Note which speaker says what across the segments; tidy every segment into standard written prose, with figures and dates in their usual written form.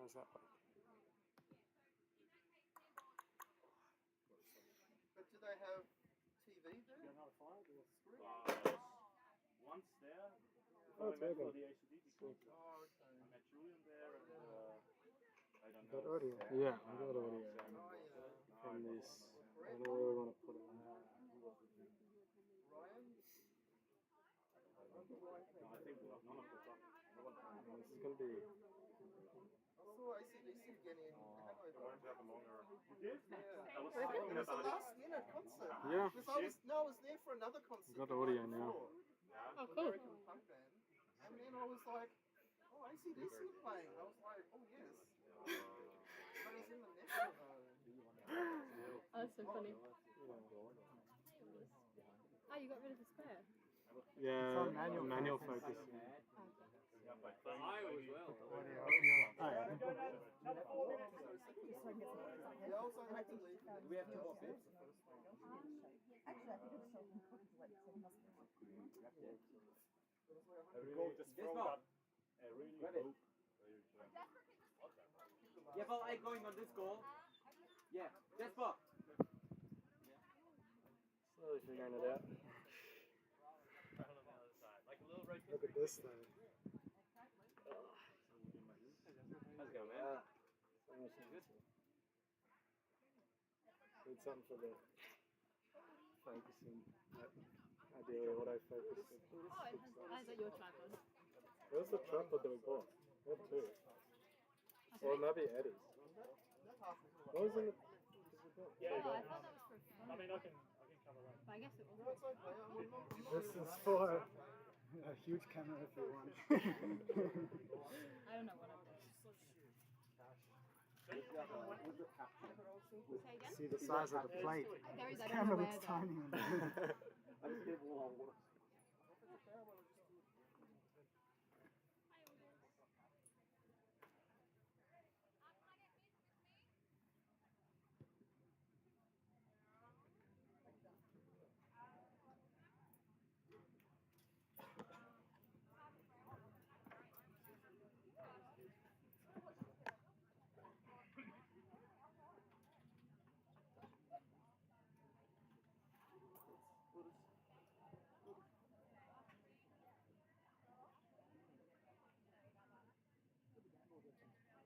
Speaker 1: How's that work?
Speaker 2: But do they have TV there?
Speaker 1: You know how to fire the screen?
Speaker 3: Once there,
Speaker 1: Oh,
Speaker 3: I
Speaker 1: it's
Speaker 3: went for
Speaker 1: working.
Speaker 3: the ACDC concert.
Speaker 2: Oh, okay.
Speaker 3: I met Julian there, and I don't
Speaker 1: Got
Speaker 3: know.
Speaker 1: audio? Yeah, I got audio
Speaker 2: Oh, yeah.
Speaker 1: from this. I don't really want to put it on.
Speaker 2: Ryan?
Speaker 3: No, I think none of the top.
Speaker 1: This is going to be.
Speaker 2: I saw ACDC again in Hanover.
Speaker 3: To have a longer. You did?
Speaker 2: Yeah.
Speaker 3: I was
Speaker 2: It
Speaker 3: thinking
Speaker 2: was a
Speaker 3: about it.
Speaker 2: last minute concert.
Speaker 1: Yeah.
Speaker 2: Because I was there for another concert.
Speaker 1: Got
Speaker 2: the
Speaker 1: audio
Speaker 2: night
Speaker 1: now.
Speaker 2: before,
Speaker 3: Yeah.
Speaker 4: Oh, cool.
Speaker 2: American punk band. And then I was like, oh, ACDC are playing. I was like, oh, yes. But it's in the next one, though.
Speaker 4: Oh, that's so funny.
Speaker 1: Yeah.
Speaker 4: Oh, you got rid of the spare?
Speaker 1: Yeah,
Speaker 5: It's on manual
Speaker 1: focus.
Speaker 5: focus.
Speaker 3: The high as well.
Speaker 1: Oh, yeah.
Speaker 2: Yeah, I also had to leave.
Speaker 5: Do we have two more bits?
Speaker 6: Actually, I think it's so important, like, so it must be.
Speaker 3: I really just throw that. I really hope.
Speaker 5: Yeah, but I'm going on this goal. Yeah, Jasper.
Speaker 1: Slowly figuring it out. Look at this thing.
Speaker 3: How's it going, man?
Speaker 1: Need something for the focusing. Ideally, autofocus.
Speaker 4: Oh, is that your tripod?
Speaker 1: Where's the tripod that we bought? We have two. Or maybe Eddie's. What was in the...
Speaker 3: Yeah,
Speaker 4: Oh, I thought that was for fun.
Speaker 3: I mean, I can cover that.
Speaker 4: But I guess it
Speaker 2: No,
Speaker 4: wasn't.
Speaker 2: it's okay. I'm not
Speaker 1: This is for a huge camera if you want.
Speaker 4: I don't know what I'm doing. Say again?
Speaker 1: See the size of the plate.
Speaker 4: There is,
Speaker 1: This
Speaker 4: I don't know
Speaker 1: camera
Speaker 4: where
Speaker 1: looks
Speaker 4: though.
Speaker 1: tiny on there.
Speaker 5: I just get one.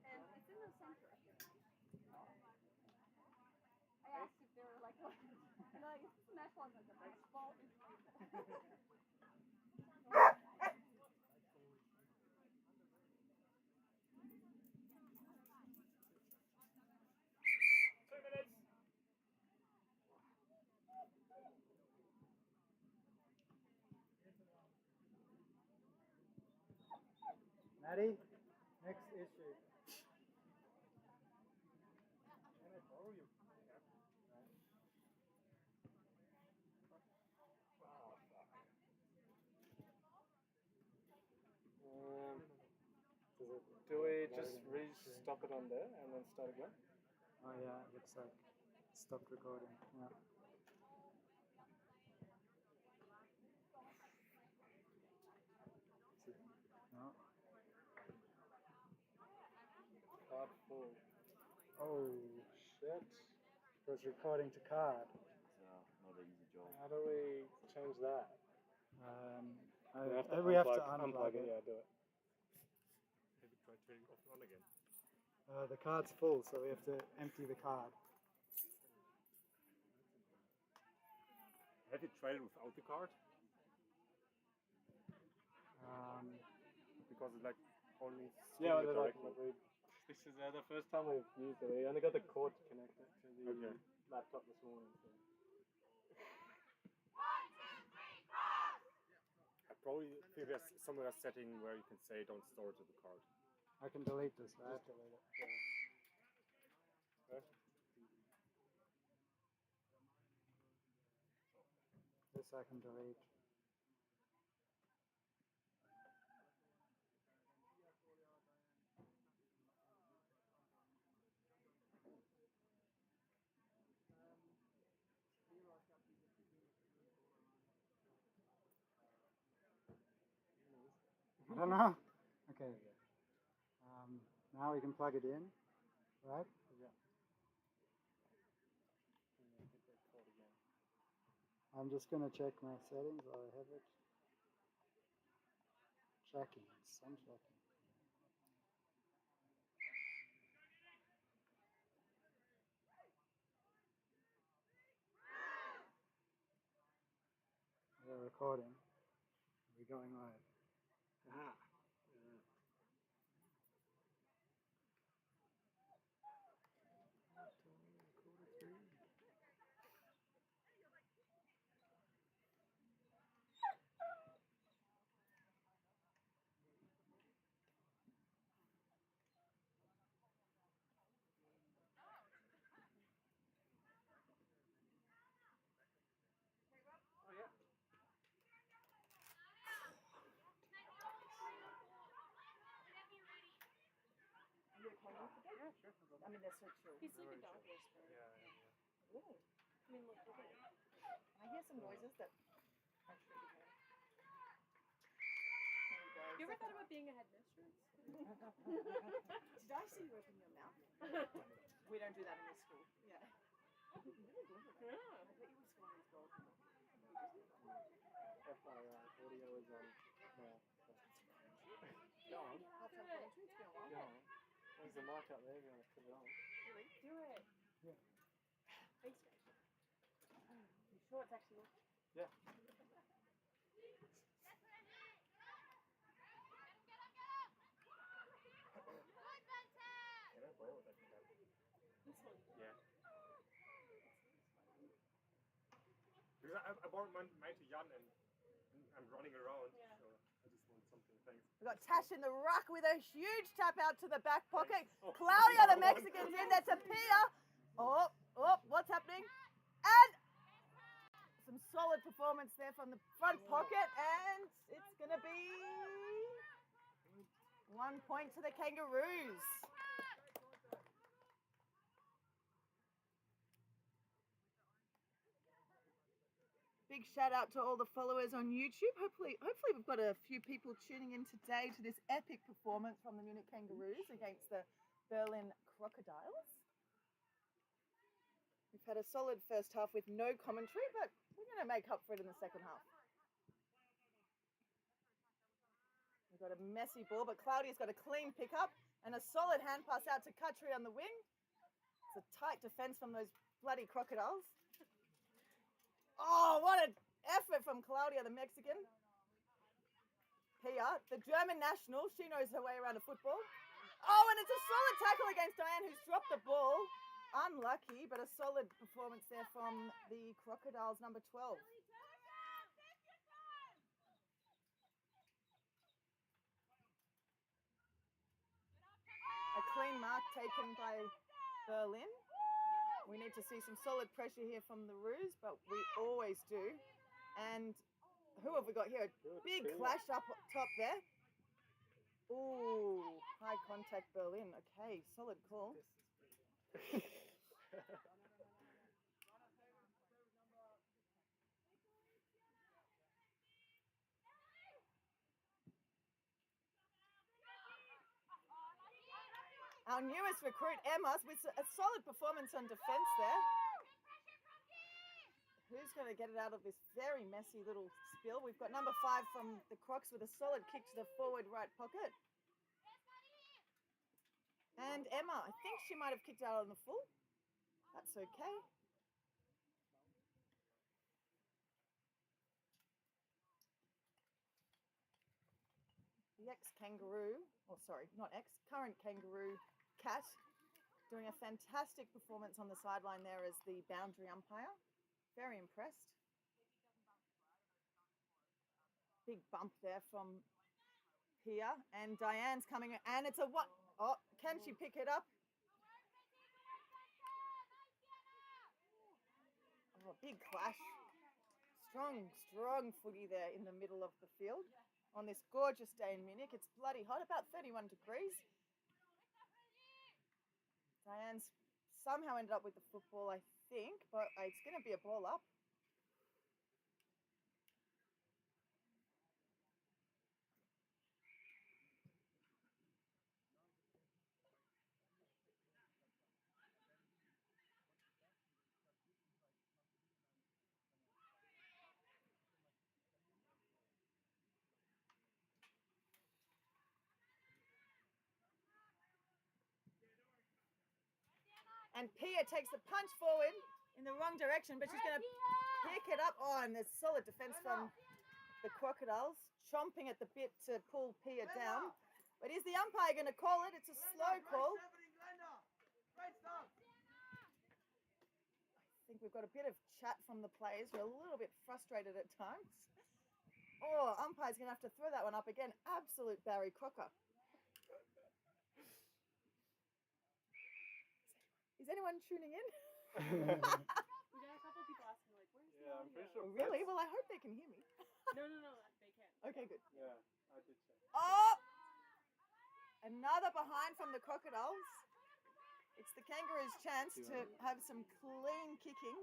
Speaker 6: And it's in the center. I asked if they were like, no, it's smash one like a baseball.
Speaker 3: 2 minutes.
Speaker 5: Maddie, next issue.
Speaker 1: Do we just stop it on there and then start again?
Speaker 5: Oh yeah, it looks like it stopped recording. Yeah. No.
Speaker 1: Card full.
Speaker 5: Oh shit! It was recording to card.
Speaker 3: Not an easy job.
Speaker 1: How do we change that?
Speaker 5: We have to unplug it.
Speaker 1: Yeah, do it.
Speaker 3: Maybe try turning off on again.
Speaker 5: The card's full, so we have to empty the card.
Speaker 3: Have you tried it without the card? Because it's like only
Speaker 1: Yeah,
Speaker 3: spinning
Speaker 1: like,
Speaker 3: directly.
Speaker 1: this is the first time we've used it. We only got the cord to connect it to the
Speaker 3: Okay.
Speaker 1: laptop this morning. So.
Speaker 3: I probably think there's somewhere a setting where you can say don't store it to the card.
Speaker 5: I can delete this, right?
Speaker 1: Just delete it. Yeah. Okay.
Speaker 5: This I can delete. I don't know. Okay. Now we can plug it in, right?
Speaker 3: Yeah. And then hit record again.
Speaker 5: I'm just going to check my settings while I have it. Tracking, some tracking. We're recording. We're going live.
Speaker 1: Ah.
Speaker 2: You okay with it?
Speaker 1: Yeah, sure. No problem.
Speaker 2: I mean, they're so chill.
Speaker 4: He's like a dog whisperer.
Speaker 1: Yeah.
Speaker 2: Really?
Speaker 4: I mean, look at it.
Speaker 2: I hear some noises that I shouldn't hear. There we go.
Speaker 4: You ever thought about being a headmistress?
Speaker 2: Did I see you open your mouth? We don't do that in this school. Yeah. Really good.
Speaker 4: Yeah.
Speaker 2: I bet you would score these goals.
Speaker 1: FYI, audio is on. No. Go on.
Speaker 2: Half-time commentary, it's been a while.
Speaker 1: Go on. There's the mic up there. You want to put it on?
Speaker 2: Really?
Speaker 4: Do it.
Speaker 1: Yeah.
Speaker 4: Thanks, guys.
Speaker 2: You sure it's actually on?
Speaker 1: Yeah.
Speaker 4: This one.
Speaker 3: Yeah. Because I bought mine to Jan and I'm running around,
Speaker 4: Yeah.
Speaker 3: so I just want something. Thanks.
Speaker 2: We've got Tash in the ruck with a huge tap out to the back pocket.
Speaker 3: Oh,
Speaker 2: Claudia, the Mexican's in there to Pia. Oh, what's happening? And some solid performance there from the front pocket, and it's going to be 1 point to the Kangaroos. Big shout out to all the followers on YouTube. Hopefully we've got a few people tuning in today to this epic performance from the Munich Kangaroos against the Berlin Crocodiles. We've had a solid first half with no commentary, but we're going to make up for it in the second half. We've got a messy ball, but Claudia's got a clean pickup and a solid hand pass out to Kutri on the wing. It's a tight defence from those bloody Crocodiles. Oh, what an effort from Claudia, the Mexican. Pia, the German national, she knows her way around a football. Oh, and it's a solid tackle against Diane, who's dropped the ball. Unlucky, but a solid performance there from the Crocodiles, number 12. A clean mark taken by Berlin. We need to see some solid pressure here from the Roos, but we always do. And who have we got here? A big clash up top there. Ooh, high contact Berlin. Okay, solid call. Our newest recruit, Emma, with a solid performance on defence there. Who's going to get it out of this very messy little spill? We've got number 5 from the Crocs with a solid kick to the forward right pocket. And Emma, I think she might have kicked out on the full. That's okay. The ex-Kangaroo, oh sorry, not ex, current Kangaroo Cat, doing a fantastic performance on the sideline there as the boundary umpire. Very impressed. Big bump there from Pia, and Diane's coming, and it's a what? Oh, can she pick it up? Oh, big clash. Strong footy there in the middle of the field on this gorgeous day in Munich. It's bloody hot, about 31 degrees. Diane's somehow ended up with the football, I think, but it's going to be a ball up. And Pia takes the punch forward in the wrong direction, but she's going to pick it up. Oh, and there's solid defense from the Crocodiles, chomping at the bit to pull Pia down. But is the umpire going to call it? It's a slow call. I think we've got a bit of chat from the players. We're a little bit frustrated at times. Oh, umpire's going to have to throw that one up again. Absolute Barry Crocker. Is anyone tuning in?
Speaker 4: We got a couple of people asking, like, where's the
Speaker 1: Yeah, I'm
Speaker 4: audio?
Speaker 1: pretty sure.
Speaker 2: Really? Well, I hope they can hear me.
Speaker 4: No, they can.
Speaker 2: Okay, good.
Speaker 1: Yeah, I did check.
Speaker 2: Oh! Another behind from the Crocodiles. It's the Kangaroos' chance to have some clean kicking.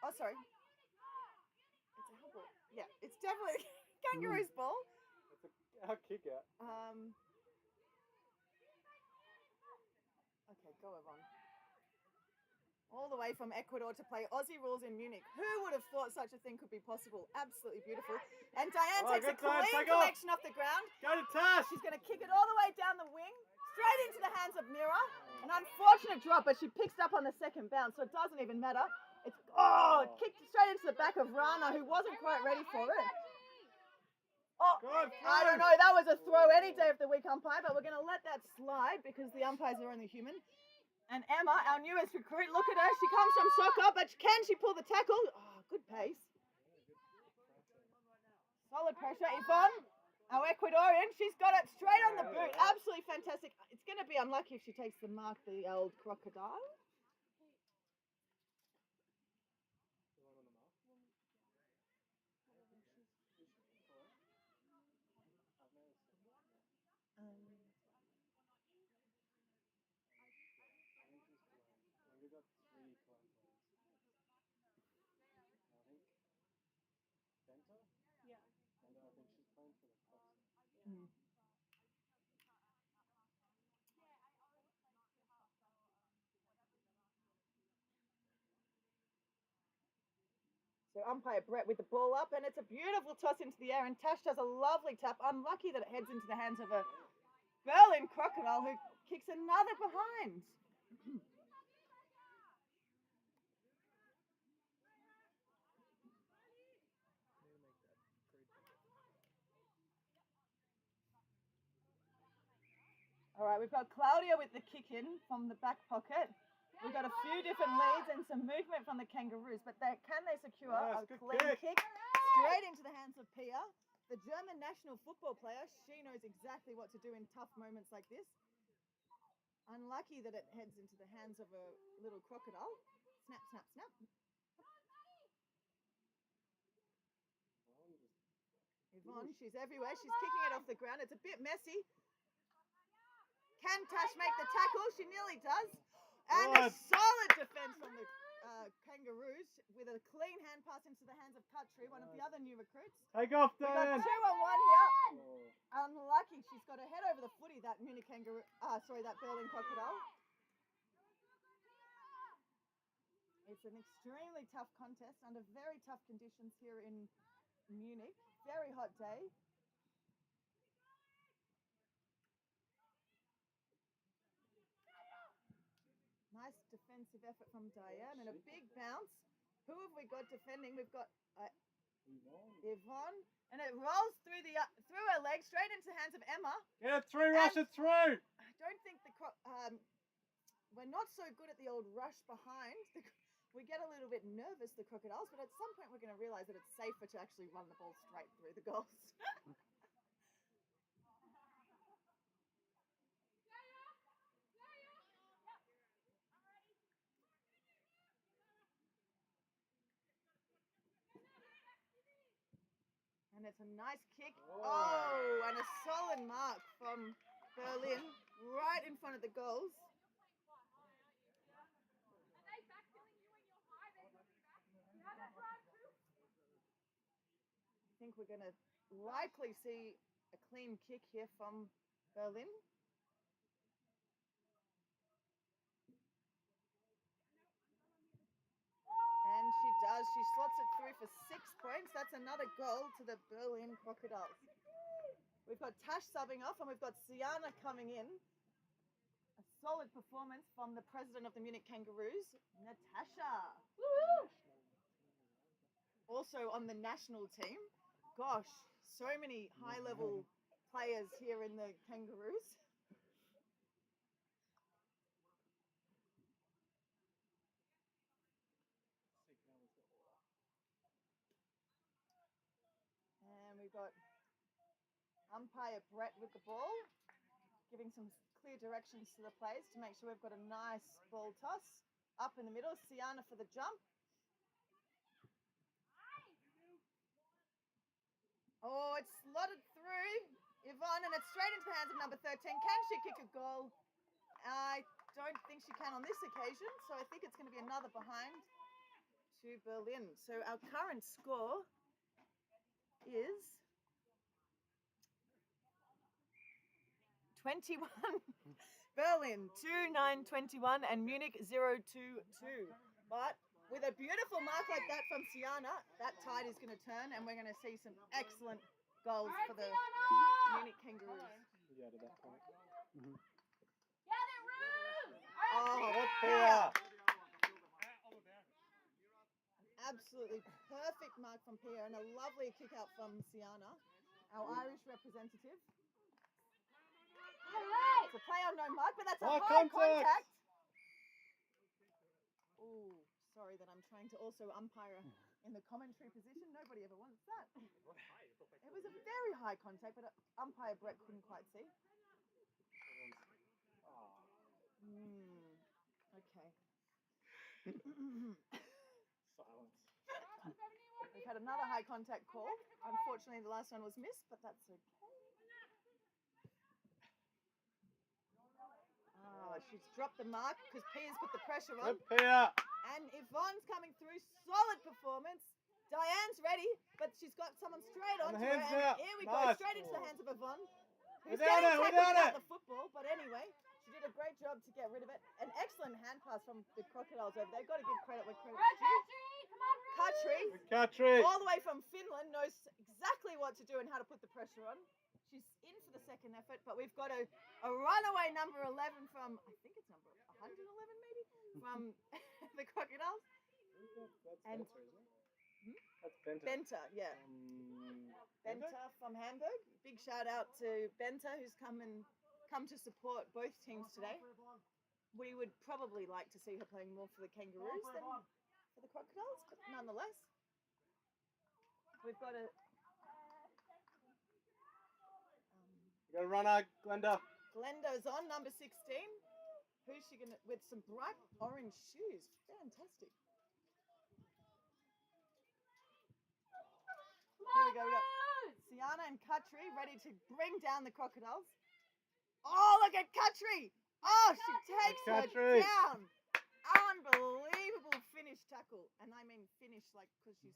Speaker 2: Oh, sorry. It's our ball. Yeah, it's definitely Kangaroos' ball.
Speaker 1: That's our kick out.
Speaker 2: Okay, go Yvonne. All the way from Ecuador to play Aussie rules in Munich. Who would have thought such a thing could be possible? Absolutely beautiful. And Diane takes a clean collection off the ground.
Speaker 1: Go to Tash!
Speaker 2: She's going to kick it all the way down the wing, straight into the hands of Mira. An unfortunate drop, but she picks it up on the second bounce, so it doesn't even matter. It's kicked straight into the back of Rana, who wasn't quite ready for it. Oh, I don't know. That was a throw any day of the week, umpire, but we're going to let that slide because the umpires are only human. And Emma, our newest recruit, look at her. She comes from soccer, but can she pull the tackle? Oh, good pace. Solid pressure. Yvonne, our Ecuadorian, she's got it straight on the boot. Absolutely fantastic. It's going to be unlucky if she takes the mark, the old crocodile.
Speaker 1: We got 3 client players. I think Benta?
Speaker 4: Yeah.
Speaker 1: And I think she's playing for the Crocs.
Speaker 2: So umpire Brett with the ball up, and it's a beautiful toss into the air, and Tash does a lovely tap. Unlucky that it heads into the hands of a Berlin Crocodile who kicks another behind. All right, we've got Claudia with the kick in from the back pocket. We've got a few different leads and some movement from the Kangaroos, but can they secure a clean kick straight into the hands of Pia, the German national football player? She knows exactly what to do in tough moments like this. Unlucky that it heads into the hands of a little crocodile. Snap, snap, snap. Yvonne, she's everywhere. She's kicking it off the ground. It's a bit messy. Can Tash make the tackle? She nearly does. And a solid defense from the Kangaroos with a clean hand pass into the hands of Katri, one of the other new recruits.
Speaker 1: Take off,
Speaker 2: We've got 2
Speaker 1: Dan!
Speaker 2: on 1 here. Unlucky. She's got her head over the footy, that Munich Kangaroo. That Berlin Crocodile. It's an extremely tough contest under very tough conditions here in Munich. Very hot day. Nice defensive effort from Diane and a big bounce. Who have we got defending? We've got Yvonne, and it rolls through her legs straight into the hands of Emma.
Speaker 1: Get it through, rush it through!
Speaker 2: I don't think we're not so good at the old rush behind. We get a little bit nervous, the Crocodiles, but at some point we're going to realise that it's safer to actually run the ball straight through the goals. And it's a nice kick. Oh, and a solid mark from Berlin right in front of the goals. I think we're going to likely see a clean kick here from Berlin. And she does. She slots it through for 6 points. That's another goal to the Berlin Crocodiles. We've got Tash subbing off, and we've got Siana coming in. A solid performance from the president of the Munich Kangaroos, Natasha. Also on the national team. Gosh, so many high-level players here in the Kangaroos. And we've got umpire Brett with the ball, giving some clear directions to the players to make sure we've got a nice ball toss. Up in the middle, Siana for the jump. Oh, it's slotted through Yvonne, and it's straight into the hands of number 13. Can she kick a goal? I don't think she can on this occasion, so I think it's going to be another behind to Berlin. So our current score is 21. Berlin 2-9-21 and Munich 0-2-2. But with a beautiful mark like that from Siana, that tide is going to turn and we're going to see some excellent goals for the Munich Kangaroos.
Speaker 1: Yeah, to that point.
Speaker 2: Oh, absolutely perfect mark from Pia and a lovely kick out from Siana, our Irish representative. It's a play on no mark, but that's a high contact. Oh, sorry that I'm trying to also umpire in the commentary position. Nobody ever wants that. It was a very high contact, but umpire Brett couldn't quite see. Okay.
Speaker 1: Silence.
Speaker 2: We've had another high contact call. Unfortunately, the last one was missed, but that's okay. Oh, she's dropped the mark because Pia's put the pressure on.
Speaker 1: Pia.
Speaker 2: And Yvonne's coming through. Solid performance. Diane's ready, but she's got someone straight onto her. And here we go, straight into the hands of Yvonne. Who's getting tackled without the football, but anyway, she did a great job to get rid of it. An excellent hand pass from the Crocodiles over there. Got to give credit where credit's due. Katri, all the way from Finland, knows exactly what to do and how to put the pressure on. She's in for the second effort, but we've got a runaway number 11 from, I think it's number 111 maybe, from the Crocodiles.
Speaker 1: That's
Speaker 2: And
Speaker 1: Benter, isn't it? That's Benter.
Speaker 2: Benter, yeah. Benter from Hamburg. Big shout out to Benter, who's come to support both teams today. We would probably like to see her playing more for the Kangaroos than for the Crocodiles, but nonetheless, we've got a
Speaker 1: You got a runner, Glenda.
Speaker 2: Glenda's on, number 16. Who's she gonna, with some bright orange shoes? Fantastic. Here we go. We got Siana and Katri ready to bring down the Crocodiles. Oh, look at Katri! Oh, she takes her down. Unbelievable finish tackle. And I mean finish like because she's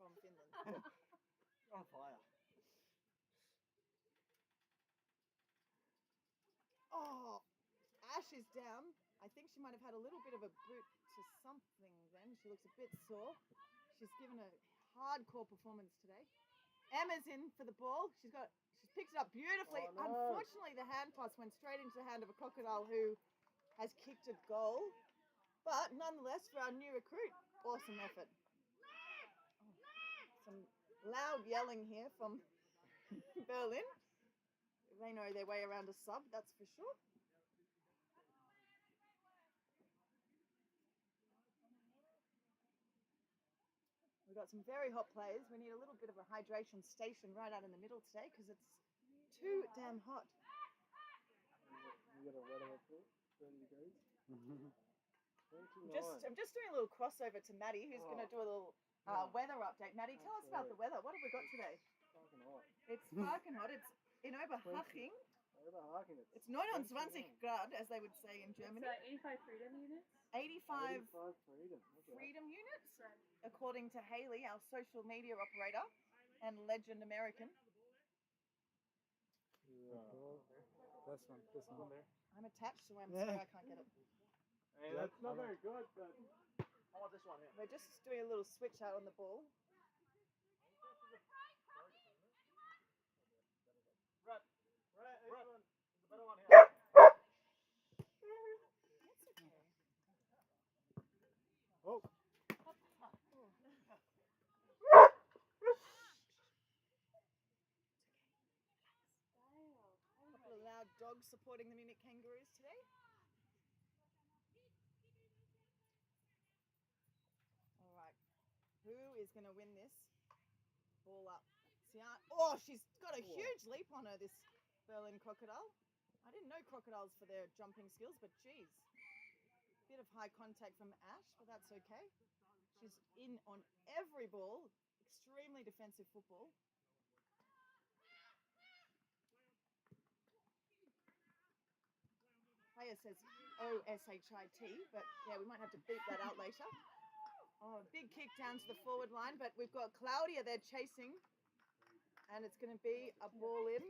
Speaker 2: from Finland.
Speaker 1: On fire.
Speaker 2: Oh, Ash is down. I think she might have had a little bit of a boot to something then. She looks a bit sore. She's given a hardcore performance today. Emma's in for the ball. She's picked it up beautifully. Oh, no. Unfortunately, the hand pass went straight into the hand of a Crocodile who has kicked a goal. But nonetheless, for our new recruit, awesome effort. Oh, some loud yelling here from Berlin. They know their way around a sub, that's for sure. We've got some very hot players. We need a little bit of a hydration station right out in the middle today because it's too damn hot.
Speaker 1: You got a red on it, 30 degrees.
Speaker 2: I'm just doing a little crossover to Maddie, who's going to do a little weather update. Maddie, tell us about the weather. What have we got today?
Speaker 1: Fucking hot.
Speaker 2: It's fucking hot. It's in Oberhaching. It's 29 Grad, as they would say in Germany.
Speaker 4: It's 85 freedom units.
Speaker 2: 85
Speaker 1: freedom.
Speaker 2: freedom units, according to Haley, our social media operator and legend American.
Speaker 5: This one there.
Speaker 2: I'm attached, so I'm sorry I can't get it.
Speaker 1: Hey, that's not very good, but
Speaker 5: I want this one here.
Speaker 2: We're just doing a little switch out on the ball.
Speaker 1: Oh.
Speaker 2: A couple of loud dogs supporting the Munich Kangaroos today. All right, who is going to win this? Ball up. Oh, she's got a huge leap on her, this Berlin crocodile. I didn't know crocodiles for their jumping skills, but geez. Bit of high contact from Ash, but that's okay. She's in on every ball. Extremely defensive football. Player says O-S-H-I-T, but yeah, we might have to beep that out later. Oh, big kick down to the forward line, but we've got Claudia there chasing. And it's going to be a ball in.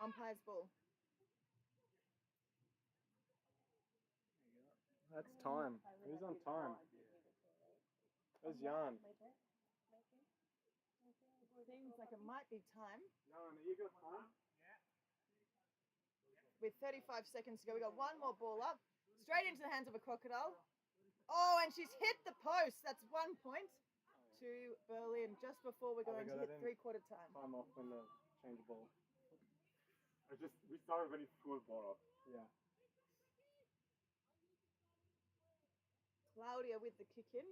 Speaker 2: Umpire's ball.
Speaker 1: That's time. Who's on time? Where's Jan?
Speaker 2: Seems like it might be time.
Speaker 1: Jan, you got time?
Speaker 2: With 35 seconds to go, we got one more ball up. Straight into the hands of a crocodile. Oh, and she's hit the post. That's 1 point to Berlin just before we're going to hit three-quarter time.
Speaker 1: Time off when the change the ball.
Speaker 3: We started when he threw the ball up.
Speaker 1: Yeah.
Speaker 2: Claudia with the kick in.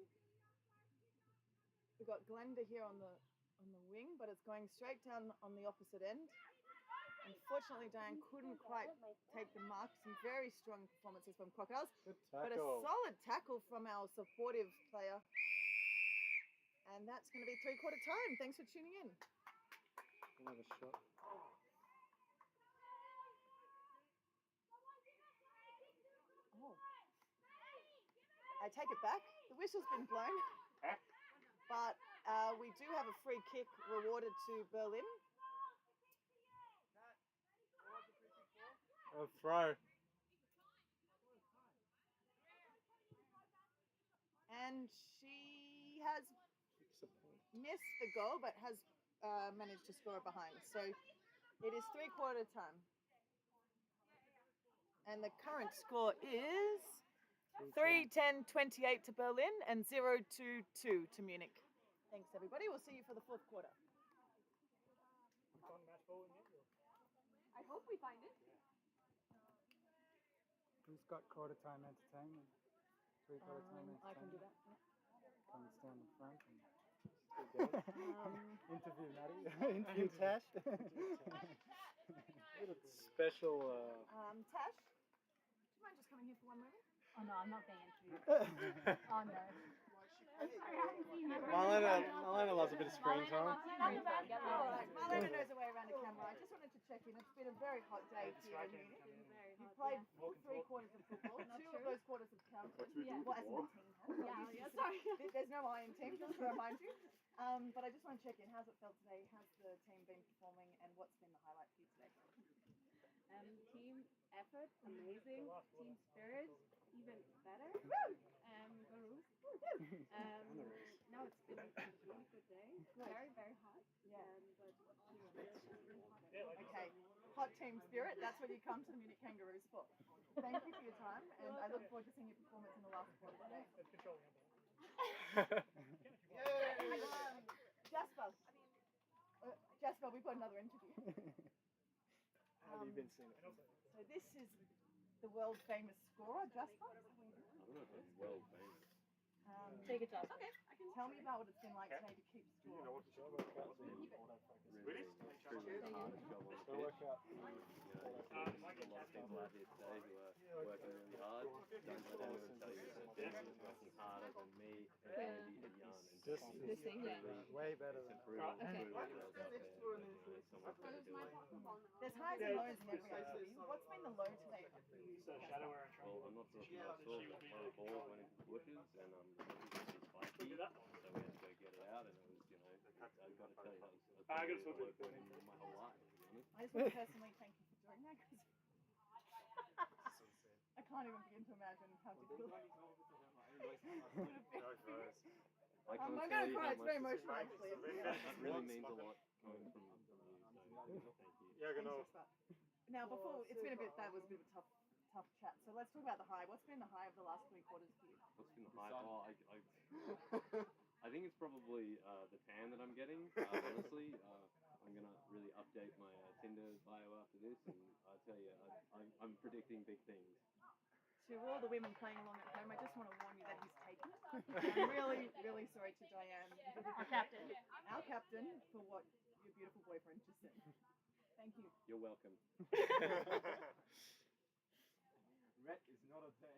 Speaker 2: We've got Glenda here on the wing, but it's going straight down on the opposite end. Unfortunately, Diane couldn't quite take the mark. Some very strong performances from Crocodiles,
Speaker 1: Good
Speaker 2: but a
Speaker 1: tackle.
Speaker 2: solid tackle from our supportive player. And that's going to be three-quarter time. Thanks for tuning in.
Speaker 1: Another shot.
Speaker 2: Oh. I take it back. The whistle's been blown. But we do have a free kick rewarded to Berlin.
Speaker 1: A throw.
Speaker 2: And she has missed the goal, but has managed to score behind. So it is three-quarter time. And the current score is 3-10-28 to Berlin and 0-2-2 to Munich. Thanks, everybody. We'll see you for the fourth quarter.
Speaker 6: I hope we find it.
Speaker 5: Who's got quarter time entertainment? Three-quarter time entertainment?
Speaker 2: I can do that.
Speaker 5: Can you stand in front and interview Maddie? Interview Tash?
Speaker 1: Special.
Speaker 2: Tash, do you mind just coming here for 1 moment?
Speaker 6: Oh no, I'm not being interviewed. Oh no. Sorry, I haven't seen you.
Speaker 1: Marlena loves a bit of screen time.
Speaker 2: All right, Marlena knows her way around the camera. I just wanted to check in. It's been a very hot day here in Munich. You played 3 quarters of football. 2 of those quarters have counted.
Speaker 6: Yeah.
Speaker 2: Well, as in the team has.
Speaker 6: Yeah, sorry.
Speaker 2: There's no I in team, just to remind you. But I just want to check in. How's it felt today? How's the team been performing? And what's been the highlight for you today?
Speaker 4: Team effort, amazing. Team spirit, even better. Kangaroos. No, it's been a really good day. Very, very hot.
Speaker 2: Yeah.
Speaker 4: But it's really hot.
Speaker 2: Okay. Hot team spirit. That's what you come to the Munich Kangaroos for. Thank you for your time, and I look forward to seeing your performance in the last quarter today. Jasper. Jasper, we've got another interview.
Speaker 1: How have you been seeing it?
Speaker 2: So this is the world famous scorer, Jasper.
Speaker 7: I don't know if it's world famous.
Speaker 6: Take it, Jasper.
Speaker 4: Okay.
Speaker 2: Tell me about what it's been like today to keep score.
Speaker 7: Really? Truly the hardest job on the
Speaker 1: Go
Speaker 7: pitch.
Speaker 1: work out.
Speaker 7: You know, there's a lot of people out here today who are working really hard. Don't let anyone tell you that they're working harder than me and Andy and Jan. And
Speaker 1: Just
Speaker 6: This thing, yeah.
Speaker 5: way better
Speaker 7: it's
Speaker 5: than
Speaker 7: improving
Speaker 6: Okay.
Speaker 7: themselves out there. You know, someone's got to do it.
Speaker 2: There's highs and lows in every activity. What's been the low today for you? Jasper?
Speaker 7: Well, I'm not sure if you guys saw, but one of the balls went into the bushes and the bushes was spiky. So we had to go get it out, and it was, you know, I've got to tell you, I was working my whole life, to be honest.
Speaker 2: I just want to personally thank you for doing that because I can't even begin to imagine how difficult it would have been.
Speaker 7: I can't
Speaker 2: I'm
Speaker 7: tell
Speaker 2: going to
Speaker 7: you
Speaker 2: cry.
Speaker 7: how
Speaker 2: It's very
Speaker 7: much
Speaker 2: emotional, actually.
Speaker 7: it really means a lot coming from you, so thank you.
Speaker 1: Yeah,
Speaker 2: Thanks, Jasper. Now, before it's been a bit. That was a bit of a tough tough chat. So let's talk about the high. What's been the high of the last 3 quarters for you?
Speaker 7: What's been the high? Oh, I think it's probably the tan that I'm getting. Honestly, I'm gonna really update my Tinder bio after this, and I tell you, I'm predicting big things.
Speaker 2: To all the women playing along at home, I just want to warn you that he's taken it. I'm really, really sorry to Diane, our captain, for what your beautiful boyfriend just said. Thank you.
Speaker 7: You're welcome.
Speaker 1: Red is not a thing.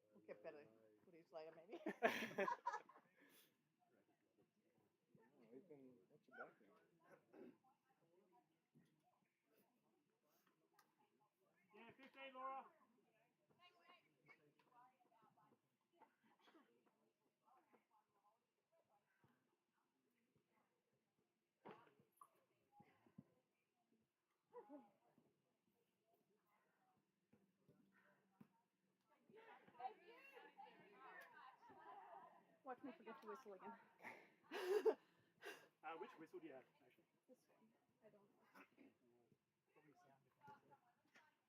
Speaker 2: We'll get better footage later, maybe.
Speaker 1: We can watch it back now.
Speaker 3: Yeah, 15, Laura.
Speaker 6: Watch me forget to whistle again.
Speaker 3: Which whistle do you have, actually?
Speaker 6: This one. I don't know.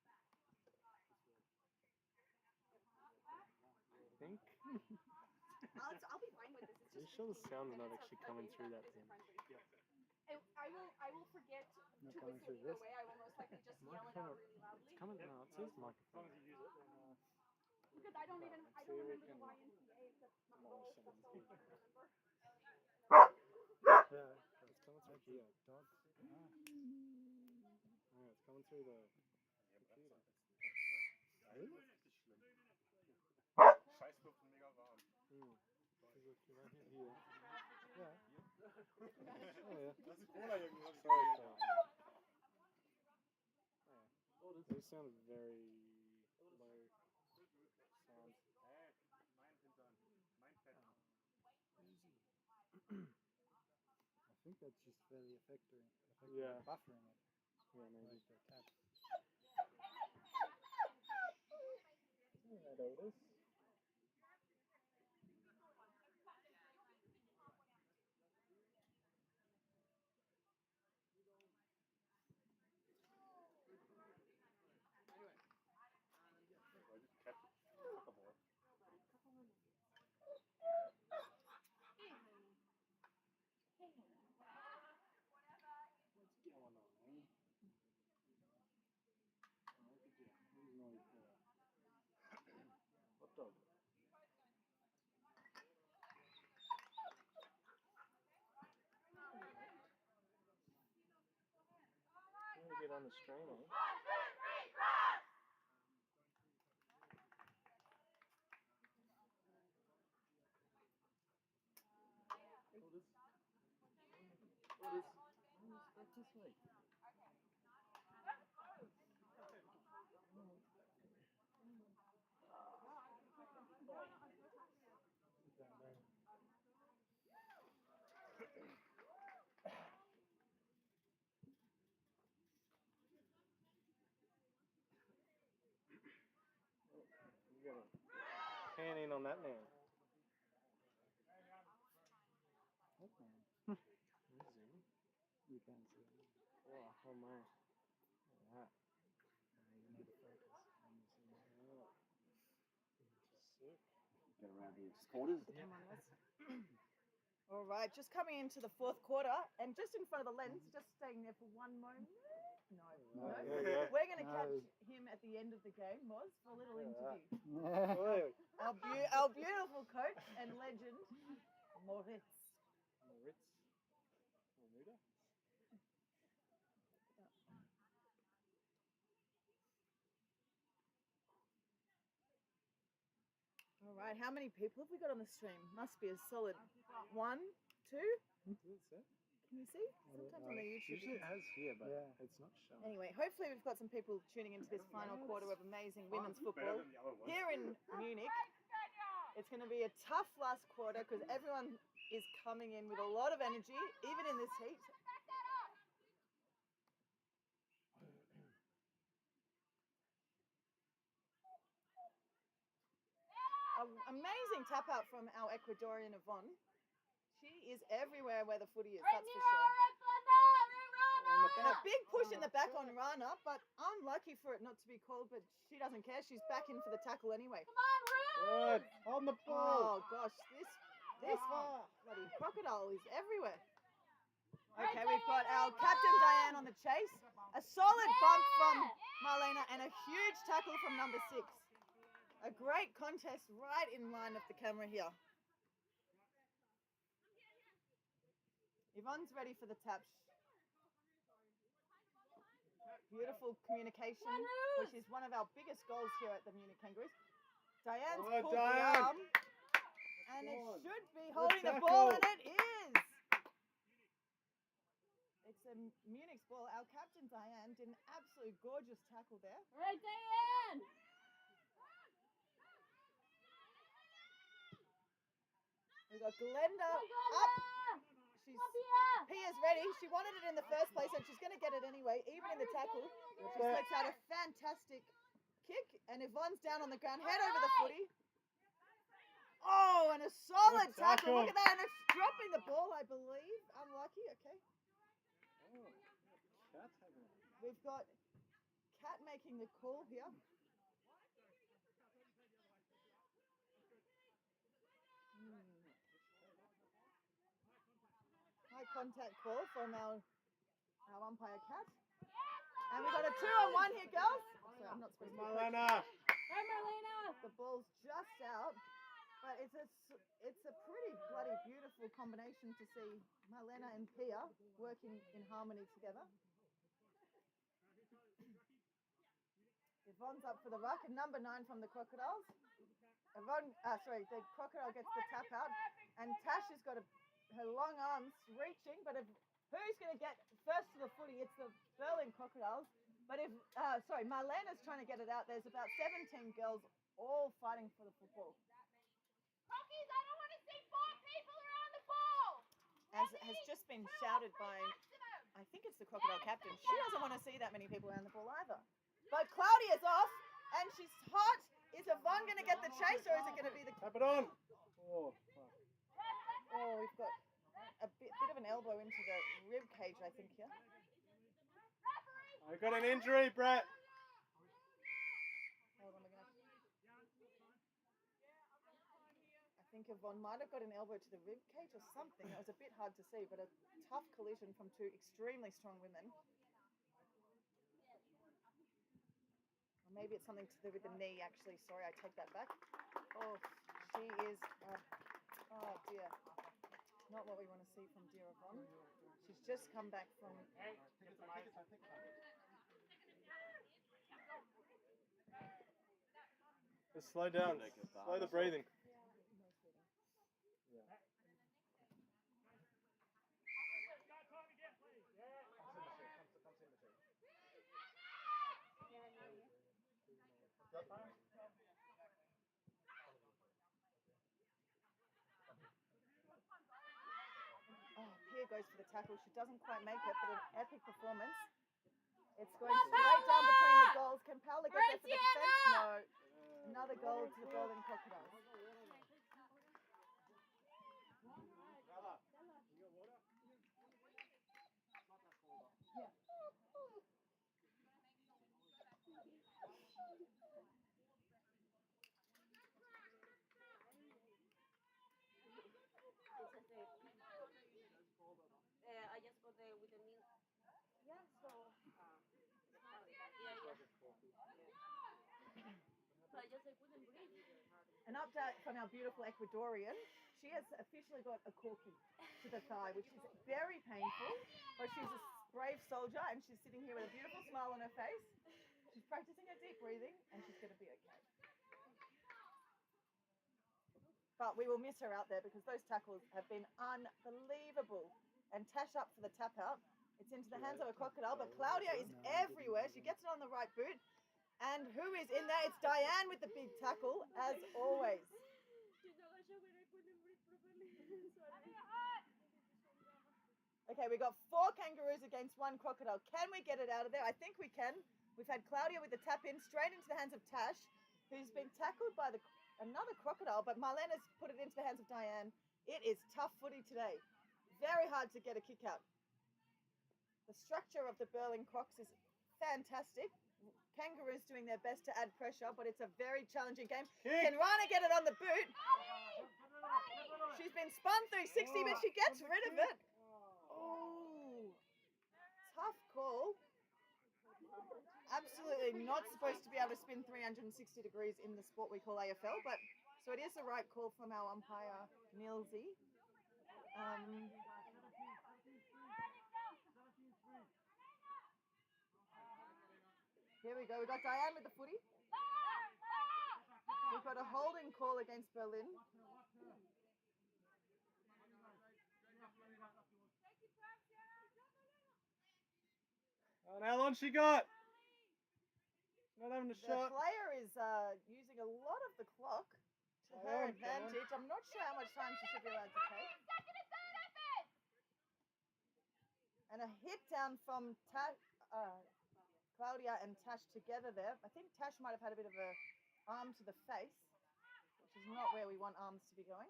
Speaker 5: Probably sound effects.
Speaker 1: I think.
Speaker 6: I'll be fine with this. It's
Speaker 1: Are you
Speaker 6: just
Speaker 1: sure the
Speaker 6: 15
Speaker 1: sound's not
Speaker 6: minutes
Speaker 1: actually
Speaker 6: of
Speaker 1: coming
Speaker 6: like
Speaker 1: through that
Speaker 6: practice
Speaker 1: thing?
Speaker 6: and friendly. I will forget to
Speaker 5: Not
Speaker 6: whistle
Speaker 5: coming through
Speaker 6: either
Speaker 5: this.
Speaker 6: way. I will most likely just yell it out really loudly.
Speaker 1: It's coming. No, it says
Speaker 3: As long
Speaker 1: microphone.
Speaker 3: as you use it, then
Speaker 6: Because I don't remember
Speaker 1: See, we
Speaker 6: the
Speaker 1: can
Speaker 6: YMCA except my
Speaker 1: more
Speaker 6: goals,
Speaker 1: sounds
Speaker 6: that's all
Speaker 1: here.
Speaker 6: I remember.
Speaker 5: Yeah.
Speaker 1: It's coming through here.
Speaker 5: Dogs.
Speaker 1: Oh, it's coming through the computer. Really?
Speaker 3: Scheißluft und mega warm.
Speaker 1: Also, if you right here. Yeah. Oh, yeah.
Speaker 3: Das ist Cola irgendwie.
Speaker 1: Sorry for that. Oh, yeah. These sound very low sound.
Speaker 3: Hey, mein Hintern. Mein Fett.
Speaker 5: I think that's just very effective.
Speaker 1: Yeah.
Speaker 5: Buffering it.
Speaker 1: Yeah, maybe.
Speaker 5: Like the cat.
Speaker 1: Alright, Otis.
Speaker 3: I just catch it. Soccer ball.
Speaker 1: What's going on, eh? Oh, look at you. Who's naughty boy? Hot dog. You want to get on the strain, eh? Otis. Otis. Back this way. You gotta pan in on that man.
Speaker 5: That man.
Speaker 1: Zoom.
Speaker 5: You can see it.
Speaker 1: Oh, oh my. Look at that.
Speaker 5: You need to focus on the scene.
Speaker 1: Yeah. Sick.
Speaker 7: Get around here. Just quarters.
Speaker 2: Come on, let's. All right, just coming into the 4th quarter, and just in front of the lens, just staying there for one moment. No, no.
Speaker 1: Yeah.
Speaker 2: We're going to
Speaker 5: No.
Speaker 2: catch him at the end of the game, Moz, for a little
Speaker 1: Look at that.
Speaker 2: interview.
Speaker 1: Oi.
Speaker 2: Our beautiful coach and legend, Moritz.
Speaker 1: Moritz. Bermuda.
Speaker 2: All right, how many people have we got on the stream? Must be a solid 1, 2.
Speaker 1: Is it set?
Speaker 2: Can you see? Sometimes on the YouTube.
Speaker 1: Usually it has here, but
Speaker 5: Yeah.
Speaker 1: it's not showing.
Speaker 2: Anyway, hopefully we've got some people tuning into this final quarter of amazing women's football
Speaker 3: Better than the other one.
Speaker 2: here in Munich. It's going to be a tough last quarter because everyone is coming in with a lot of energy, even in this heat. An amazing tap out from our Ecuadorian Yvonne. She is everywhere where the footy is, that's for sure. And a big push in the back on Rana, but unlucky for it not to be called, but she doesn't care. She's back in for the tackle anyway.
Speaker 1: Good. On the ball.
Speaker 2: Oh gosh, this bloody crocodile is everywhere. Okay, we've got our captain Diane on the chase. A solid bump from Marlena and a huge tackle from number 6. A great contest right in line of the camera here. Yvonne's ready for the tap. Beautiful communication, which is one of our biggest goals here at the Munich Kangaroos. Diane's pulled the arm, and it should be holding the ball, and it is. It's a Munich's ball. Our captain Diane did an absolute gorgeous tackle there.
Speaker 6: Right, Diane!
Speaker 2: We've got Glenda up. Pia's ready. She wanted it in the first place, and she's going to get it anyway, even in the tackle. She flicks out a fantastic kick, and Yvonne's down on the ground, head over the footy. Oh, and a solid tackle. Look at that, and it's dropping the ball, I believe. Unlucky, okay. We've got Kat making the call here. High contact call from our umpire Kat. And we've got a 2-on-1 here, girls. Sorry, I'm not supposed to.
Speaker 1: Marlena.
Speaker 6: Hi, Marlena!
Speaker 2: The ball's just out, but it's a pretty bloody beautiful combination to see Marlena and Pia working in harmony together. Yvonne's up for the ruck, and number 9 from the Crocodiles. The Crocodile gets the tap out, and Tash has got her long arms reaching, but who's going to get first to the footy? It's the Berlin Crocodiles. But Marlena's trying to get it out. There's about 17 girls all fighting for the football.
Speaker 6: Crockies, I don't want to see 4 people around the ball!
Speaker 2: As has just been shouted by, I think it's the Crocodile captain. She doesn't want to see that many people around the ball either. But Claudia's off, and she's hot. Is Yvonne going to get the chase, or is it going to be the...
Speaker 1: Tap it on. Oh, fuck.
Speaker 2: Oh, we've got a bit of an elbow into the rib cage, I think, here.
Speaker 1: I got an injury, Brett.
Speaker 2: Hold on, I think Yvonne might have got an elbow to the rib cage or something. It was a bit hard to see, but a tough collision from 2 extremely strong women. Or maybe it's something to do with the knee, actually. Sorry, I take that back. Oh, she is... oh, dear. Not what we want to see from dear Yvonne. She's just come back from...
Speaker 1: Just slow down. Slow the breathing.
Speaker 2: Pia goes for the tackle. She doesn't quite make it, but an epic performance. It's going straight down between the goals. Can Paula get there for the defense? No. Another goal to the Golden Crocodiles.
Speaker 6: I just got there with the milk. Yeah, so but I just couldn't breathe.
Speaker 2: An update from our beautiful Ecuadorian. She has officially got a corky to the thigh, which is very painful, but she's a brave soldier, and she's sitting here with a beautiful smile on her face. She's practicing her deep breathing, and she's going to be okay. But we will miss her out there because those tackles have been unbelievable. And Tash up for the tap out. It's into the hands of a Crocodile, but Claudia is everywhere. She gets it on the right boot. And who is in there? It's Diane with the big tackle, as always. Okay, we got 4 Kangaroos against 1 Crocodile. Can we get it out of there? I think we can. We've had Claudia with the tap in straight into the hands of Tash, who's been tackled by another Crocodile, but Marlena's put it into the hands of Diane. It is tough footy today. Very hard to get a kick out. The structure of the Berlin Crocs is fantastic. Kangaroos doing their best to add pressure, but it's a very challenging game. Can Rana get it on the boot? She's been spun 360, but she gets rid of it. Oh, tough call. Absolutely not supposed to be able to spin 360 degrees in the sport we call AFL, but so it is the right call from our umpire, Nilsey. Here we go. We've got Diane with the footy. We've got a holding call against Berlin.
Speaker 1: And how long she got? Not having a
Speaker 2: The
Speaker 1: shot.
Speaker 2: player is using a lot of the clock to her advantage. I'm not sure how much time she should be allowed to take. And a hit down from Claudia and Tash together there. I think Tash might have had a bit of a arm to the face, which is not where we want arms to be going.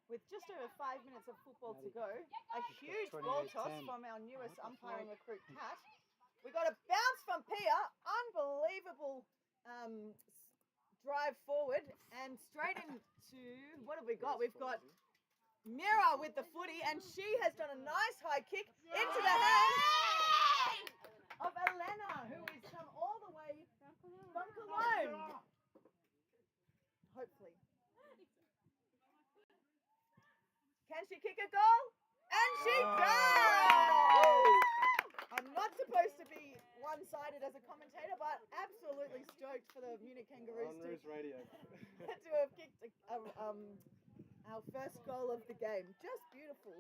Speaker 2: With just over 5 minutes of football to go, a huge ball toss from our newest umpiring recruit, Kat. We got a bounce from Pia, unbelievable drive forward, and straight into, what have we got? We've got Mira with the footy, and she has done a nice high kick into the hands of Elena, who has come all the way from Cologne. Hopefully. Can she kick a goal? And she does! I'm not supposed to be one-sided as a commentator, but absolutely stoked for the Munich Kangaroos
Speaker 1: On Roos Radio.
Speaker 2: to have kicked our first goal of the game. Just beautiful.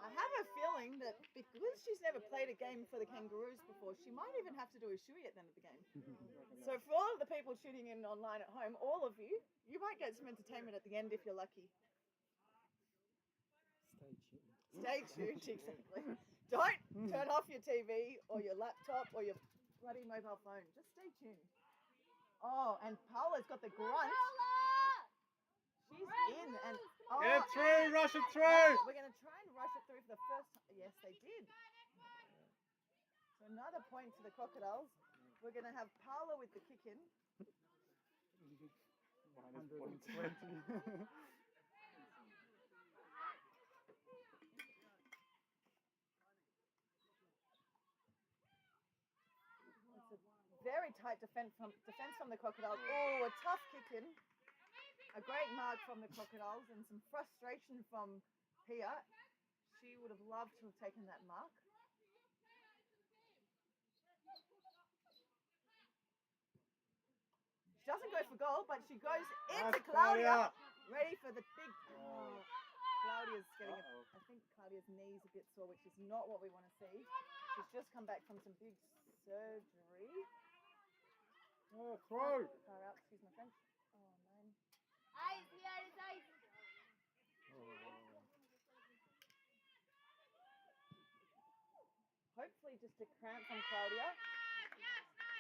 Speaker 2: I have a feeling that because she's never played a game for the Kangaroos before, she might even have to do a shoey at the end of the game. So for all of the people tuning in online at home, all of you, you might get some entertainment at the end if you're lucky. Stay tuned, exactly. Don't turn off your TV or your laptop or your bloody mobile phone. Just stay tuned. Oh, and Paula's got the grunt. She's in and
Speaker 1: Get through, rush it through.
Speaker 2: we're going to try and rush it through for the first time. Yes, they did. So another point to the Crocodiles. We're going to have Paula with the kick in. It's a very tight defense from the Crocodiles. Oh, a tough kick in. A great mark from the Crocodiles and some frustration from Pia. She would have loved to have taken that mark. She doesn't go for goal, but she goes into Claudia. Ready for the big... Oh, Claudia's getting I think Claudia's knee's a bit sore, which is not what we want to see. She's just come back from some big surgery.
Speaker 1: Oh, throw.
Speaker 2: Far out, excuse my French. Oh, man. Hopefully just a cramp from Claudia.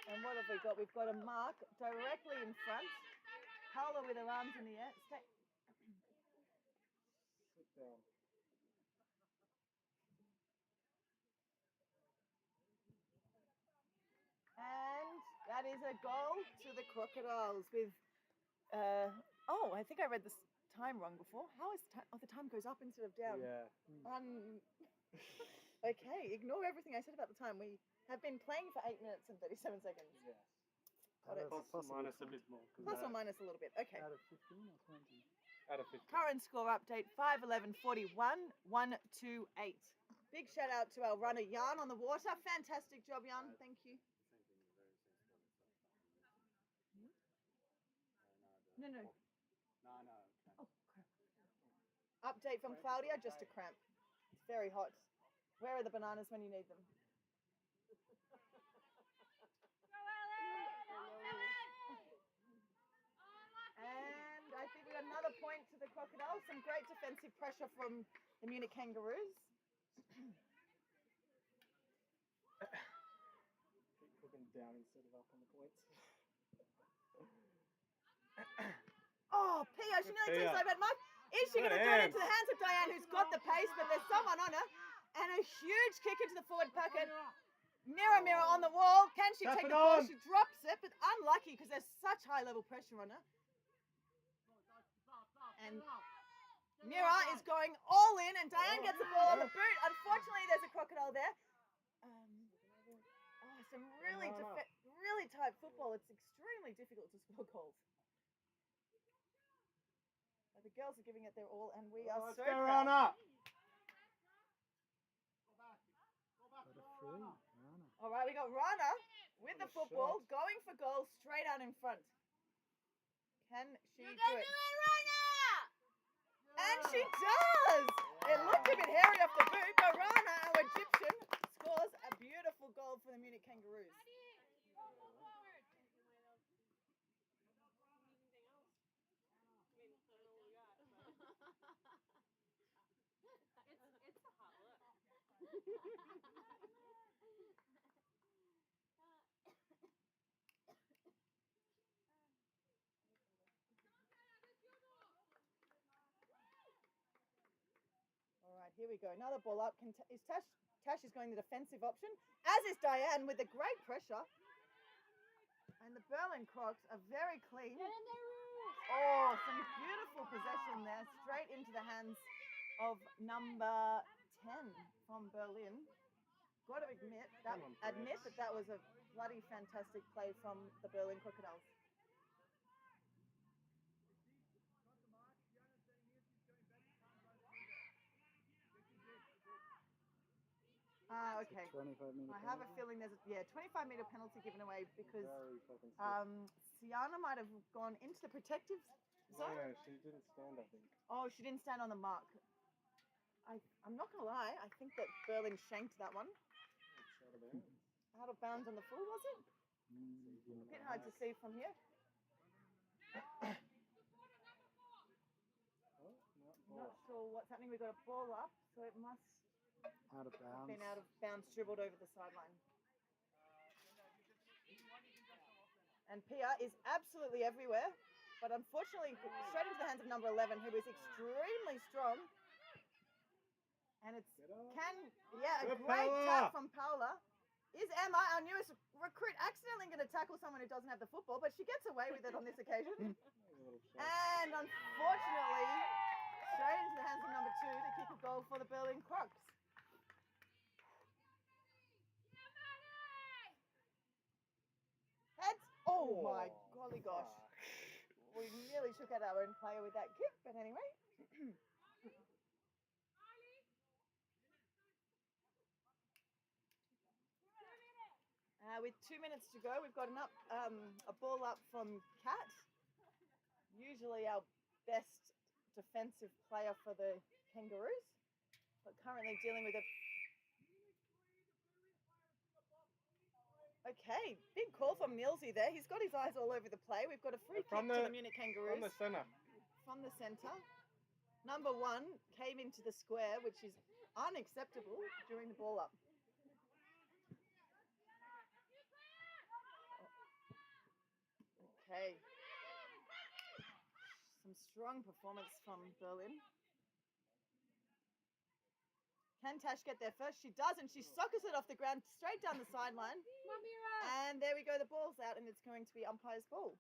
Speaker 2: And what have we got? We've got a mark directly in front. Paula with her arms in the air.
Speaker 1: Sit down.
Speaker 2: And that is a goal to the Crocodiles with, I think I read this time wrong before. How is time? Oh, the time goes up instead of down.
Speaker 1: Yeah.
Speaker 2: Okay, ignore everything I said about the time. We have been playing for 8 minutes and 37 seconds.
Speaker 1: Yes.
Speaker 2: Got it.
Speaker 3: Plus or minus a bit more.
Speaker 2: Plus or minus a little bit. Okay.
Speaker 5: Out of 15 or 20?
Speaker 1: Out of 15.
Speaker 2: Current score update 5-11-41, 1-2-8. Big shout out to our runner Jan on the water. Fantastic job, Jan. Thank you. No. Oh, crap. Update from Claudia, just a cramp. It's very hot. Where are the bananas when you need them? And I think we got another point to the Crocodiles. Some great defensive pressure from the Munich Kangaroos.
Speaker 1: down instead of up on the points.
Speaker 2: Oh, Pia, she nearly takes
Speaker 3: Pia.
Speaker 2: over at Mark. Is she
Speaker 3: Good
Speaker 2: going to throw it
Speaker 3: hands.
Speaker 2: into the hands of Diane, who's got the pace, but there's someone on her? And a huge kick into the forward packet. Mirror on the wall. Can she
Speaker 3: Tap
Speaker 2: take
Speaker 3: it
Speaker 2: the ball?
Speaker 3: on.
Speaker 2: She drops it, but unlucky because there's such high level pressure on her. And Mira is going all in, and Diane gets the ball on the boot. Unfortunately, there's a crocodile there. Some really tight football. It's extremely difficult to score goals. But the girls are giving it their all, and we are so proud.
Speaker 3: Rana.
Speaker 5: Got a free. Rana.
Speaker 2: All right, we got Rana with the football, going for goal straight out in front. Can she do it? And she does! It looked a bit hairy off the boot, but Rana, our Egyptian, scores a beautiful goal for the Munich Kangaroos.
Speaker 4: It's a hot look.
Speaker 2: All right, here we go. Another ball up. Is Tash is going the defensive option, as is Diane with the great pressure. And the Berlin Crocs are very clean. Oh, some beautiful possession there, straight into the hands of number 10 from Berlin. Got to admit that that was a bloody fantastic play from the Berlin Crocodiles. Okay.
Speaker 5: 25-meter
Speaker 2: I have a
Speaker 5: penalty.
Speaker 2: feeling there's a 25-meter penalty given away because
Speaker 1: Very fucking sick.
Speaker 2: Sienna might have gone into the protective zone.
Speaker 1: No, she didn't stand, I think.
Speaker 2: Oh, she didn't stand on the mark. I'm not gonna lie. I think that Berlin shanked that one.
Speaker 1: It's out of bounds.
Speaker 2: Out of bounds on the full, was it? A bit hard to see from here.
Speaker 1: Oh, no,
Speaker 2: Not sure what's happening. We've got a ball up, so it must
Speaker 5: Out of
Speaker 2: have
Speaker 5: bounds.
Speaker 2: been out of bounds, dribbled over the sideline. And Pia is absolutely everywhere, but unfortunately straight into the hands of number 11, who is extremely strong. And it's a
Speaker 3: Good
Speaker 2: great
Speaker 3: Paula.
Speaker 2: tap from Paula. Is Emma, our newest recruit, accidentally going to tackle someone who doesn't have the football, but she gets away with it on this occasion. And unfortunately, straight into the hands of number 2 to kick a goal for the Berlin Crocs. Heads. Oh my golly gosh. We nearly took out our own player with that kick, but anyway. With 2 minutes to go, we've got a ball up from Kat. Usually our best defensive player for the Kangaroos, but currently dealing with a... Okay, big call from Millsy there. He's got his eyes all over the play. We've got a free kick to the Munich Kangaroos.
Speaker 3: From the center.
Speaker 2: From the centre. Number 1 came into the square, which is unacceptable during the ball up. Okay. Some strong performance from Berlin. Can Tash get there first? She does, and she sockers it off the ground straight down the sideline. And there we go, the ball's out, and it's going to be umpire's ball.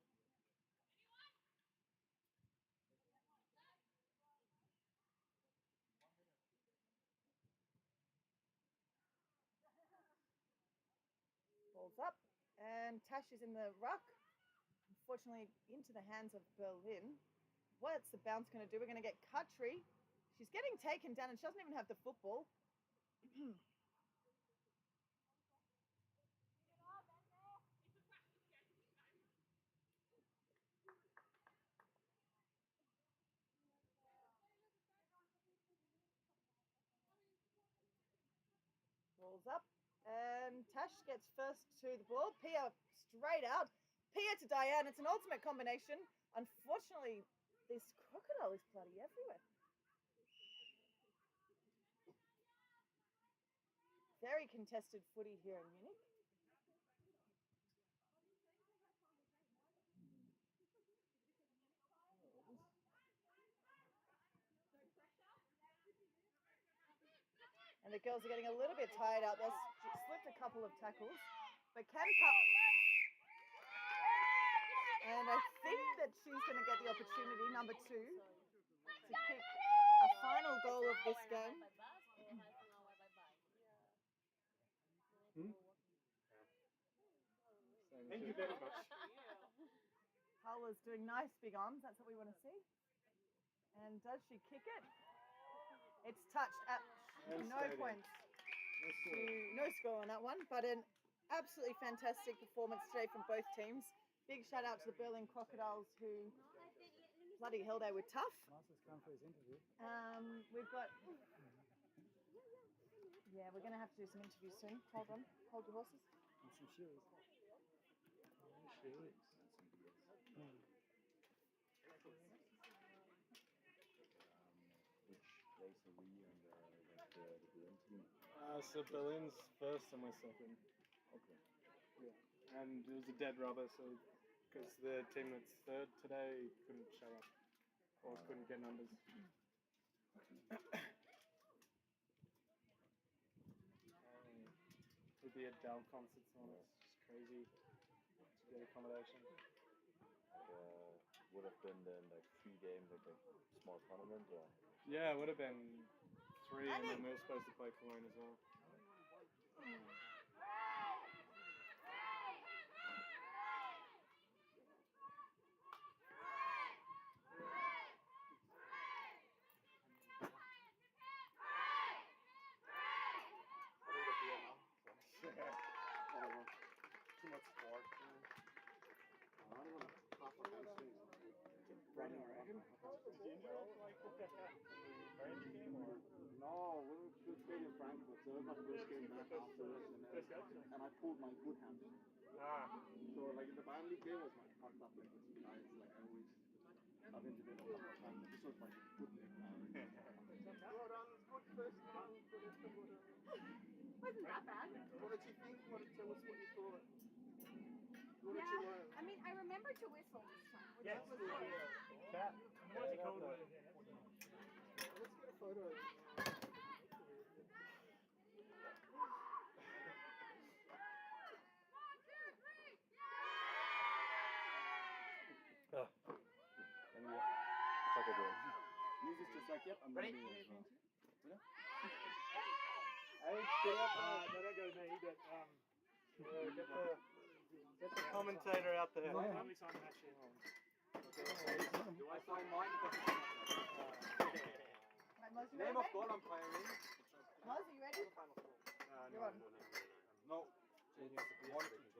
Speaker 2: Ball's up, and Tash is in the ruck. Unfortunately, into the hands of Berlin. What's the bounce going to do? We're going to get Kutry. She's getting taken down, and she doesn't even have the football. Ball's up, and Tash gets first to the ball. Pia straight out. Pia to Diane. It's an ultimate combination. Unfortunately, this crocodile is bloody everywhere. Very contested footy here in Munich. And the girls are getting a little bit tired out there. Slipped a couple of tackles. But can Cup. And I think that she's going to get the opportunity, number 2, to kick a final goal of this game.
Speaker 3: Thank you very much.
Speaker 2: Paula's doing nice big arms. That's what we want to see. And does she kick it? It's touched at no points. No score on that one, but an absolutely fantastic performance today from both teams. Big shout out to the Berlin Crocodiles who, bloody hell, they were tough.
Speaker 5: Master's come for his interview.
Speaker 2: We've got, yeah, we're going to have to do some interviews soon. Hold on, hold your horses.
Speaker 5: And some shoes.
Speaker 1: Shoes.
Speaker 7: Which place are we in the Berlin team?
Speaker 1: So Berlin's first and we're second.
Speaker 7: Okay.
Speaker 1: Yeah. And it was a dead rubber, so because the team that's third today couldn't show up or couldn't get numbers. With the Adele concerts on, it's just crazy to get accommodation.
Speaker 7: Would have been then like 3 games, like a small tournament, or?
Speaker 1: Yeah, it would have been 3, and then we were supposed to play Cologne as well.
Speaker 3: Too much sport.
Speaker 8: No, we played in Frankfurt, so it was my first game back afterwards, and I pulled my good hamstring. So like the Bayern League game was my fucked up leg. Like I always, I've been to it a couple of times. This was my good leg.
Speaker 6: Well done, good first time. Wasn't that bad?
Speaker 8: What did you think? Tell us what you thought. What did
Speaker 6: Yeah,
Speaker 8: you learn?
Speaker 6: I mean, I remember to whistle this time. Which
Speaker 1: Yes.
Speaker 6: was good.
Speaker 1: Cat.
Speaker 5: What's it called?
Speaker 8: Let's get a photo.
Speaker 7: Music's just like, yep, I'm ready.
Speaker 1: Hey, get up.
Speaker 5: They don't go to me, but
Speaker 1: Get the commentator out there.
Speaker 5: only time I'm actually home.
Speaker 8: Do I sign mine?
Speaker 2: Right, Moz, you
Speaker 8: Name
Speaker 2: ready?
Speaker 8: of God I'm playing in.
Speaker 2: Moz, are you ready? You're on.
Speaker 8: No.
Speaker 7: 1 to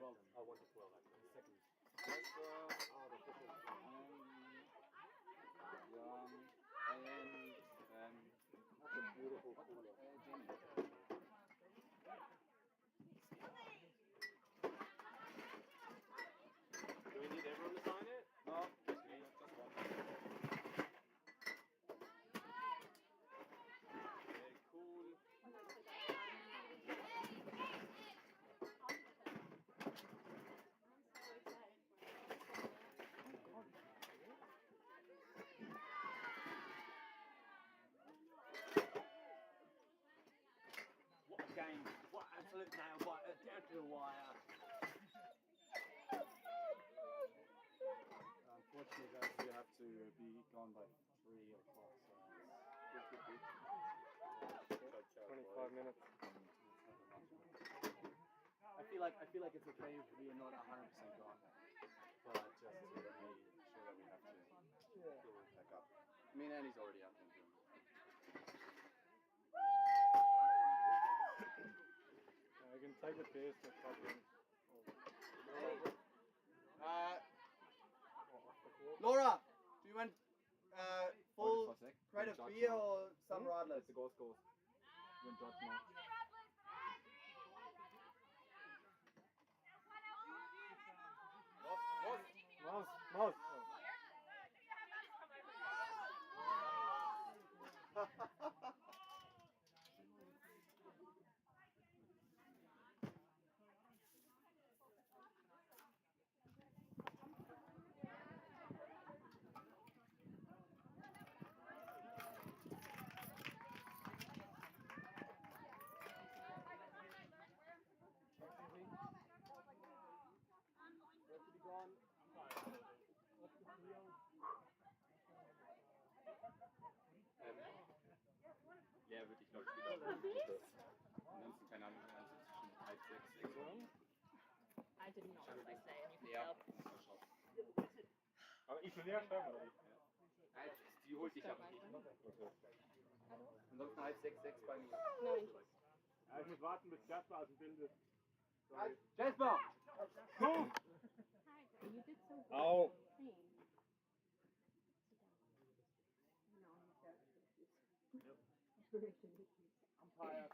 Speaker 7: 12. I want to 12, actually. Second.
Speaker 8: That's a beautiful cooler.
Speaker 7: Do we need everyone to sign it?
Speaker 8: No.
Speaker 7: Just me. Just one. Okay, cool.
Speaker 8: What a game. What absolute nail biter. Down to the wire.
Speaker 3: Unfortunately, guys, we have to be gone by 3 o'clock. So
Speaker 1: 25 minutes.
Speaker 3: I feel like it's okay if we are not 100% gone, but just to be sure that we have to back up.
Speaker 7: Me and Andy's already up into him.
Speaker 1: I can take the beers to plug in.
Speaker 8: Laura, do you want full
Speaker 7: Hold it for a sec.
Speaker 8: crate of
Speaker 7: Judge
Speaker 8: beer
Speaker 7: now.
Speaker 8: or some radlers?
Speaker 7: Let the ghost go. You're in judge now.
Speaker 1: Moz.
Speaker 6: didn't know what I say, and you could
Speaker 3: Ja.
Speaker 6: tell.
Speaker 1: Aber isolierst du oder wie?
Speaker 3: Die holt dich aber nicht. Ansonsten halt 6-6 bei mir.
Speaker 6: Nein.
Speaker 1: Ja, ich muss warten, bis Jasper aus dem Bild ist.
Speaker 3: Jasper!
Speaker 4: You did so good.
Speaker 1: Au!
Speaker 4: Hey.
Speaker 1: Umpire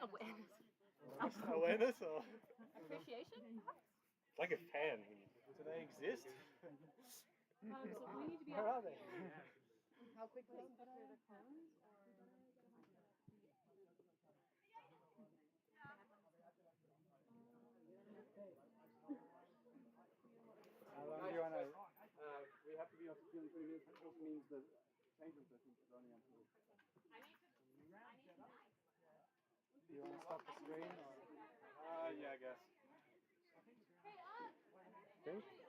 Speaker 6: Awareness.
Speaker 1: awareness or
Speaker 6: Appreciation?
Speaker 1: like a fan. Do they exist?
Speaker 4: So we need to be
Speaker 5: Where are they?
Speaker 2: How quickly?
Speaker 5: How long do you want to?
Speaker 3: We have to be on secure in 20 minutes. It also means that changes, I think, is running until.
Speaker 5: Do you want to stop the screen or?
Speaker 1: Yeah, I guess.
Speaker 5: Okay.